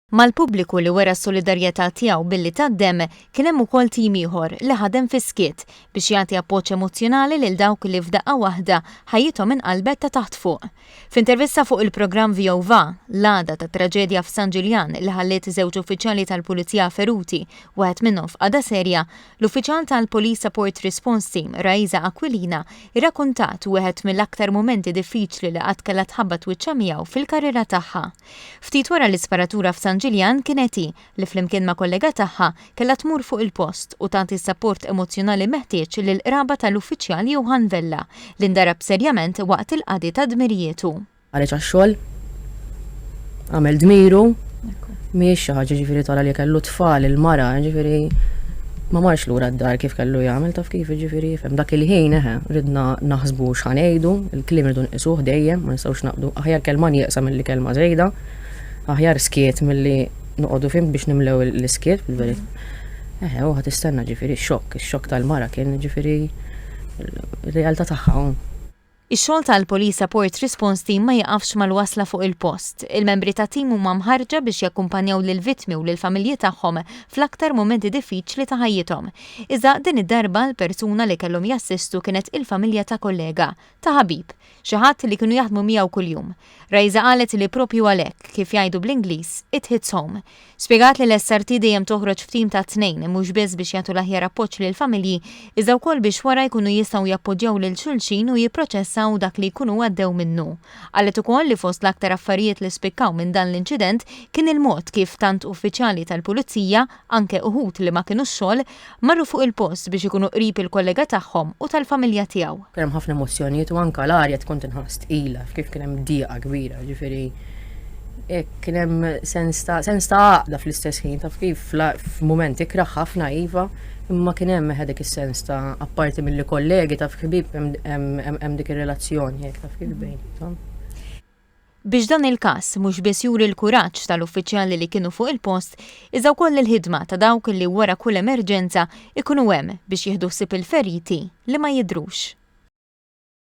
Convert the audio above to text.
Mal-pubbliku li wera s-solidarjetà tiegħu billi taddem kien hemm ukoll tim ieħor li ħadem fi skiet biex jagħti appoġġ emozzjonali lil dawk li f'daqqa waħda ħajjithom inqalbet ta' taħt fuq. F'intervista fuq il-programm VOV l-għada ta' traġedja f'San Ġiljan li ħalliet żewġ uffiċjali tal-Pulizija feruti, wieħed minnhom f'qagħda serja, l-uffiċjal tal-Police Support Response Team Raiza Aquilina irrakkuntat wieħed mill-aktar mumenti diffiċli li qatt kellha tħabbat wiċċha miegħu fil-karriera tagħha. Ftit wara l-isparatura f'San Ġiljan kienet hi li flimkien ma' kollega tagħha kellha tmur fuq il-post u tagħti s-sapport emozjonali meħtieġ lill-qraba tal-uffiċjali Johan Vella li ndarab serjament waqt il-qagħdi ta' dmirietu. Għaliex għax-xogħol għamel dmiru mhijiex xi ħaġa ġifieri tara li kellu tfal il-mara, ġifieri ma marx lura d-dar kif kellu jagħmel taf kif ġifieri fhem dak il-ħin ridna naħsbu x'ħanejdu, il-kliem irdu nqisuh dejjem, ma nistgħux naqbdu aħjar kelma nieqsa milli kelma żejda. Aħjar skiet milli noqogħdu fim biex nimlew l-iskiet fil-verità. U ħad tistenna ġifieri x-xokk tal-mara kien ġifieri r-realtà tagħha. Ix-xogħol tal-Police Support Response Team ma jaqafx mal-wasla fuq il-post. Il-membri ta' tim huma mħarġa biex jakkumpanjaw lill-vittmi u lill-familji tagħhom fl-aktar momenti diffiċli ta' ħajjithom. Iżda din id-darba l-persuna li kellhom jassistu kienet il-familja ta' kollega, ta' ħabib, xi ħadd li kienu jaħdmu miegħu kuljum. Rajza qalet li propju għalhekk kif jgħidu bl-Ingliż it hits home. Spjegat li l-SRT dejjem toħroġ f'tim ta' tnejn mhux biss biex jagħtu l-aħjar appoġġ lill-familji, iżda wkoll biex wara jkunu jistgħu jappoġġjaw lil xulxin u jipproċessaw dak li jkunu għaddew minnu. Qalet ukoll li fost l-aktar affarijiet li spikkaw minn dan l-inċident kien il-mod kif tant uffiċjali tal-pulizija, anke uħud li ma kinux xogħol, marru fuq il-post biex ikunu qrib il-kollega tagħhom u tal-familja tiegħu. Kien hemm ħafna emozzjonijiet u anke l-arja tkun tinħass tqila kif kien hemm dieqa kbira, ġifieri kien hemm sens ta' għaqda fl-istess ħin taf kif f'mument ikraħ ħafna iva, imma kien hemm dik is-sens ta' apparti milli kollegi taf ħbieb hemm dik ir-relazzjoni hekk taf kif bejn. Biex dan il-każ mhux biss juri l-kuraġġ tal-uffiċjali li kienu fuq il-post, iżda wkoll il-ħidma ta' dawk li wara kull emerġenza ikunu hemm biex jieħdu ħsieb il-feriti li ma jidhrux.